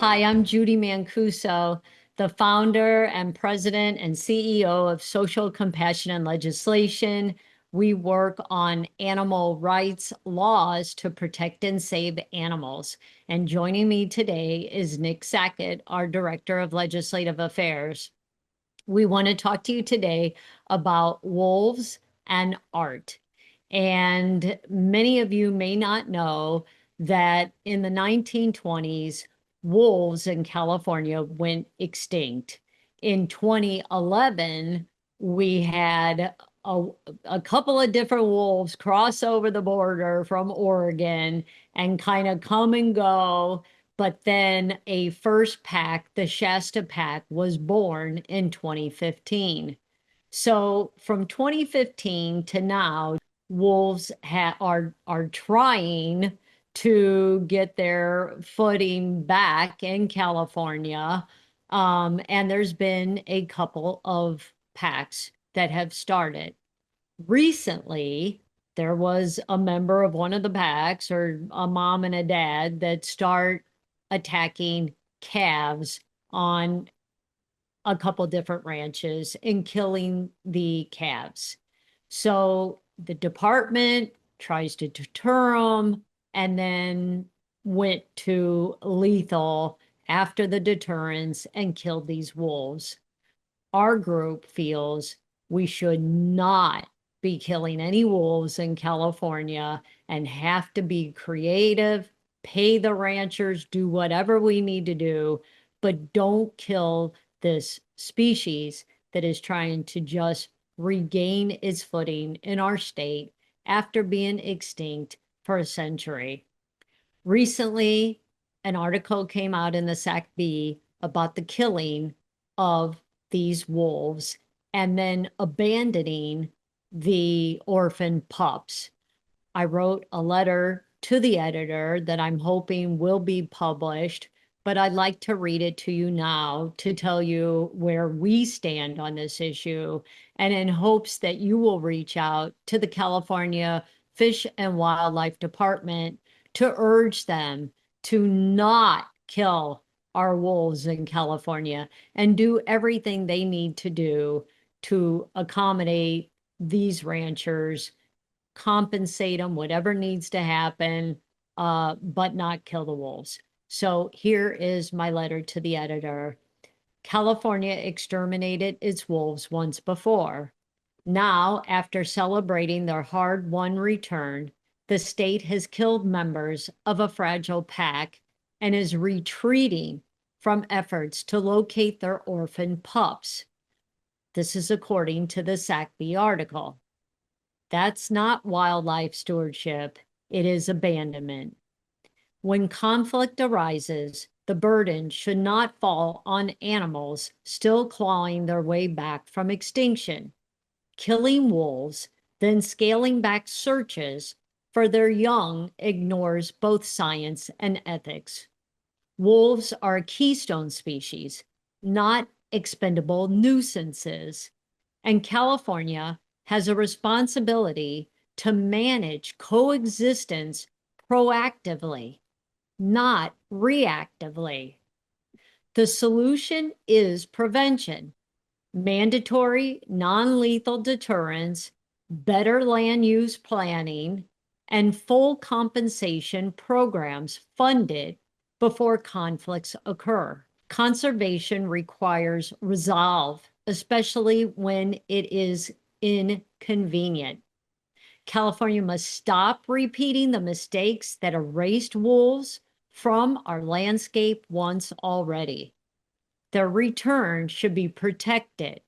Hi, I'm Judie Mancuso, the founder and president and CEO of Social Compassion and Legislation. We work on animal rights laws to protect and save animals. And joining me today is Nick Sackett, our Director of Legislative Affairs. We want to talk to you today about wolves and art. And many of you may not know that in the 1920s, wolves in California went extinct. In 2011, we had a couple of different wolves cross over the border from Oregon and kind of come and go. But then a first pack, the Shasta pack, was born in 2015. So from 2015 to now, wolves are trying to get their footing back in California. And there's been a couple of packs that have started. Recently, there was a member of one of the packs, or a mom and a dad, that start attacking calves on a couple different ranches and killing the calves. So the department tries to deter them and then went to lethal after the deterrence and killed these wolves. Our group feels we should not be killing any wolves in California and have to be creative, pay the ranchers, do whatever we need to do, but don't kill this species that is trying to just regain its footing in our state after being extinct for a century. Recently, an article came out in the SAC-B about the killing of these wolves and then abandoning the orphan pups. I wrote a letter to the editor that I'm hoping will be published, but I'd like to read it to you now to tell you where we stand on this issue, and in hopes that you will reach out to the California Fish and Wildlife Department to urge them to not kill our wolves in California and do everything they need to do to accommodate these ranchers, compensate them, whatever needs to happen, but not kill the wolves. So here is my letter to the editor. California exterminated its wolves once before. Now, after celebrating their hard-won return, the state has killed members of a fragile pack and is retreating from efforts to locate their orphan pups. This is according to the SAC-B article. That's not wildlife stewardship, it is abandonment. When conflict arises, the burden should not fall on animals still clawing their way back from extinction. Killing wolves, then scaling back searches for their young ignores both science and ethics. Wolves are a keystone species, not expendable nuisances, and California has a responsibility to manage coexistence proactively, not reactively. The solution is prevention, mandatory non-lethal deterrence, better land use planning, and full compensation programs funded before conflicts occur. Conservation requires resolve, especially when it is inconvenient. California must stop repeating the mistakes that erased wolves from our landscape once already. Their return should be protected,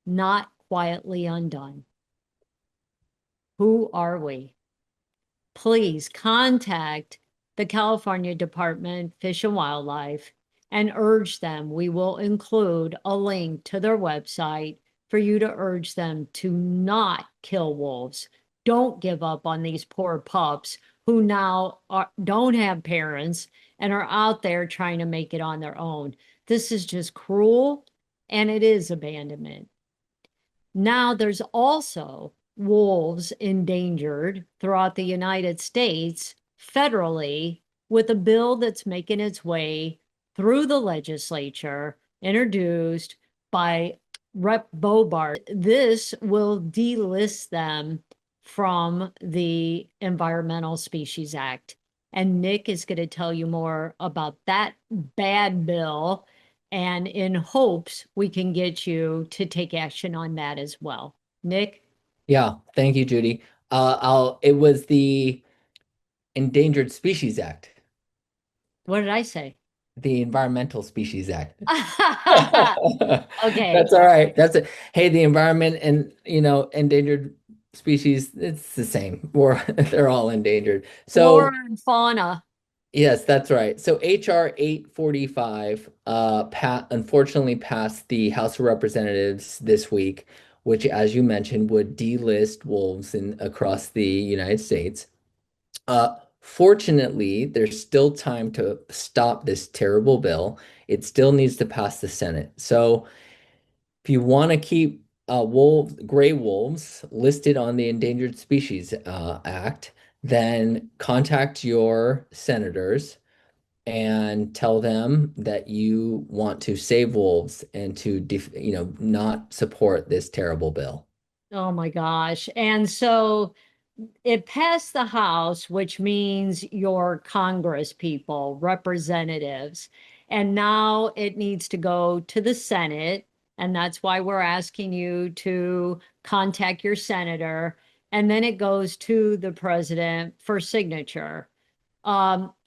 not quietly undone. Who are we? Please contact the California Department of Fish and Wildlife and urge them. We will include a link to their website for you to urge them to not kill wolves. Don't give up on these poor pups who now don't have parents and are out there trying to make it on their own. This is just cruel, and it is abandonment. Now there's also wolves endangered throughout the United States federally with a bill that's making its way through the legislature, introduced by Rep. Boebert. This will delist them from the Environmental Species Act. And Nick is going to tell you more about that bad bill, and in hopes we can get you to take action on that as well. Nick, Yeah, thank you, Judy. It was the Endangered Species Act, what did I say? the Environmental Species Act. Okay. That's all right. That's it. Hey, the environment and endangered species, it's the same. They're all endangered. Flora So and fauna. yes, that's right. So HR 845 unfortunately passed the House of Representatives this week, which, as you mentioned, would delist wolves across the United States. Fortunately, there's still time to stop this terrible bill. It still needs to pass the Senate. So if you want to keep gray wolves listed on the Endangered Species Act, then contact your senators and tell them that you want to save wolves and to not support this terrible bill. Oh my gosh. And so it passed the House, which means your Congress people, representatives. And now it needs to go to the Senate. And that's why we're asking you to contact your senator. And then it goes to the president for signature.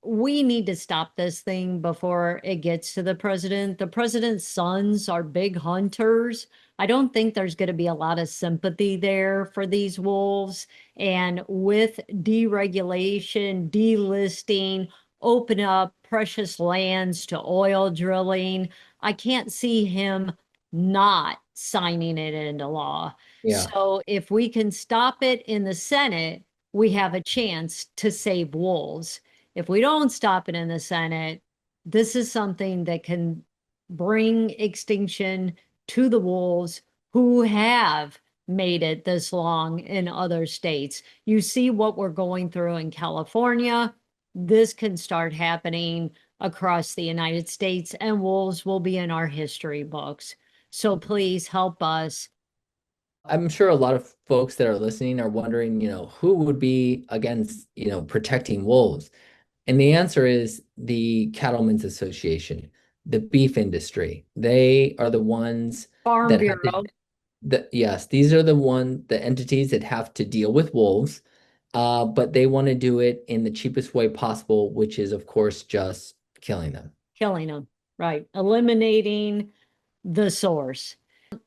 We need to stop this thing before it gets to the president. The president's sons are big hunters. I don't think there's going to be a lot of sympathy there for these wolves. And with deregulation, delisting, open up precious lands to oil drilling, I can't see him not signing it into law. Yeah. So if we can stop it in the Senate, we have a chance to save wolves. If we don't stop it in the Senate, this is something that can bring extinction to the wolves who have made it this long in other states. You see what we're going through in California. This can start happening across the United States, and wolves will be in our history books. So please help us. I'm sure a lot of folks that are listening are wondering, who would be against, protecting wolves? And the answer is the Cattlemen's Association, the beef industry. They are the ones Farm that have Bureau. yes, these are the entities that have to deal with wolves, but they want to do it in the cheapest way possible, which is, of course, just killing them. Killing them, right? Eliminating the source.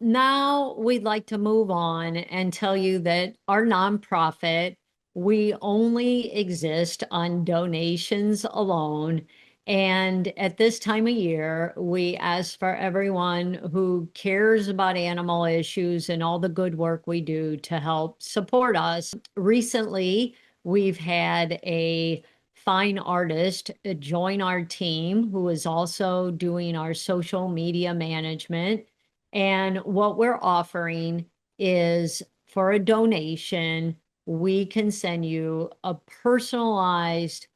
Now we'd like to move on and tell you that our nonprofit, we only exist on donations alone. And at this time of year, we ask for everyone who cares about animal issues and all the good work we do to help support us. Recently, we've had a fine artist join our team who is also doing our social media management. And what we're offering is for a donation, we can send you a personalized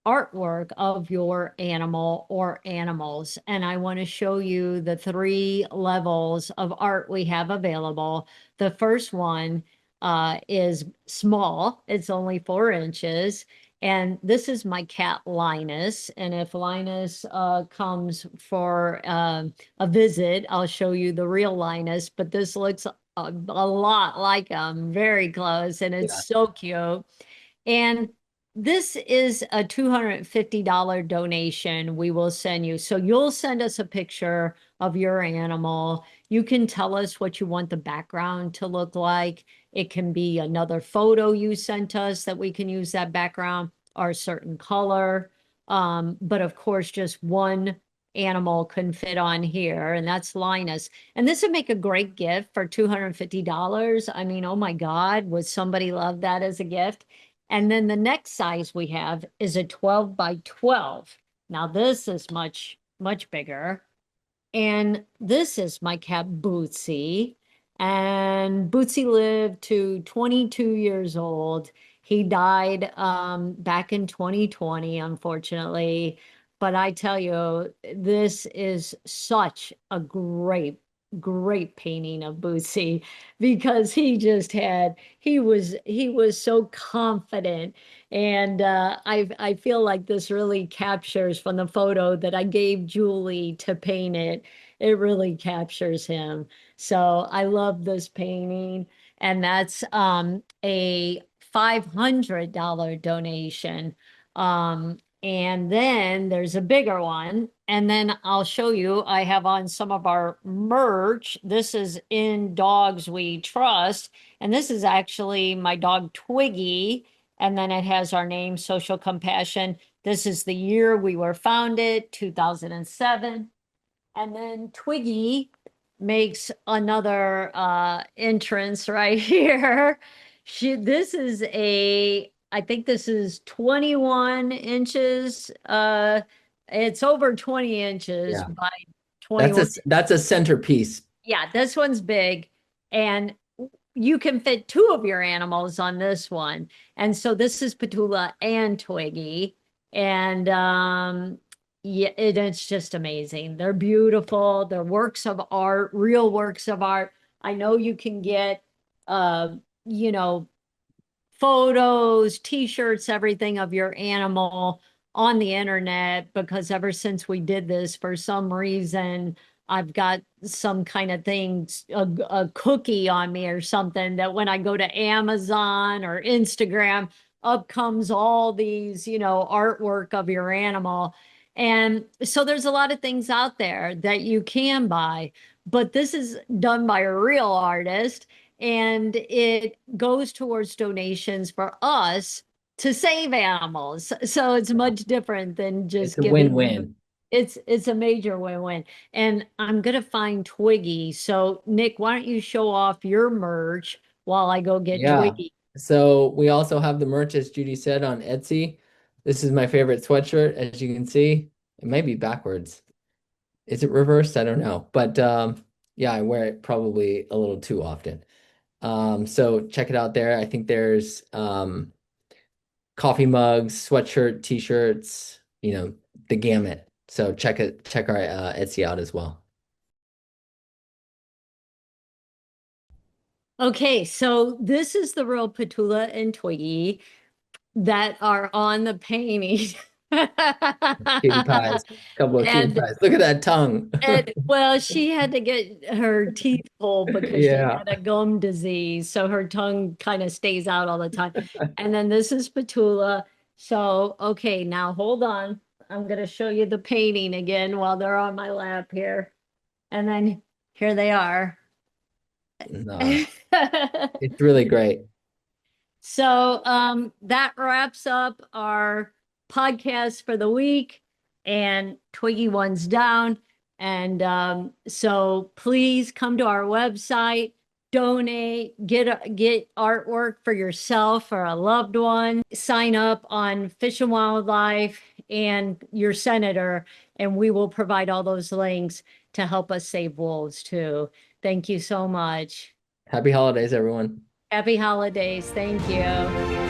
artwork of your animal or animals. And I want to show you the three levels of art we have available. The first one is small, it's only 4 inches. And this is my cat Linus. And if Linus comes for a visit, I'll show you the real Linus, but this looks a lot like him, very close, and it's Yeah. so cute. And this is a $250 donation we will send you. So you'll send us a picture of your animal. You can tell us what you want the background to look like. It can be another photo you sent us that we can use that background or a certain color. But of course, just one animal can fit on here, and that's Linus. And this would make a great gift for $250. I mean, oh my God, would somebody love that as a gift? And then the next size we have is a 12 by 12. Now this is much, much bigger. And this is my cat Bootsy. And Bootsy lived to 22 years old. He died back in 2020, unfortunately. but I tell you, this is such a great painting of Bootsy because he was so confident. And I feel like this really captures from the photo that I gave Julie to paint it. It really captures him. So I love this painting. And that's a $500 donation. And then there's a bigger one. And then I'll show you, I have on some of our merch. This is In Dogs We Trust. And this is actually my dog Twiggy. And then it has our name, Social Compassion. This is the year we were founded, 2007. And then Twiggy makes another entrance right here. I think this is 21 inches. It's over 20 inches Yeah. by That's 21. that's a centerpiece. Yeah, this one's big. And you can fit two of your animals on this one. And so this is Petula and Twiggy. And yeah, it's just amazing. They're beautiful. They're works of art, real works of art. I know you can get uh, you know, photos, t-shirts, everything of your animal on the internet because ever since we did this, for some reason, I've got some kind of thing, a cookie on me or something that when I go to Amazon or Instagram, up comes all these, artwork of your animal. And so there's a lot of things out there that you can buy, but this is done by a real artist and it goes towards donations for us to save animals. So it's much different than It's just a giving. win-win. It's a major win-win. And I'm gonna find Twiggy. So Nick, why don't you show off your merch while I go get Yeah. Twiggy? So we also have the merch, as Judy said, on Etsy. This is my favorite sweatshirt, as you can see. It might be backwards. Is it reversed? I don't know. But yeah, I wear it probably a little too often. So check it out there. I think there's coffee mugs, sweatshirt, t-shirts, the gamut. So check our Etsy out as well. Okay, so this is the real Petula and Twiggy that are on the painting. Cutie pies, couple of cutie And pies. Look at that tongue. well, she had to get her teeth pulled because she Yeah. had a gum disease, so her tongue kind of stays out all the time. And then this is Petula. So, okay, now hold on. I'm going to show you the painting again while they're on my lap here. And then here they are. No, it's really great. So that wraps up our podcast for the week, and Twiggy one's down. And so please come to our website, donate, get artwork for yourself or a loved one, sign up on Fish and Wildlife and your senator, and we will provide all those links to help us save wolves too. Thank you so much. Happy holidays, everyone. Happy holidays. Thank you.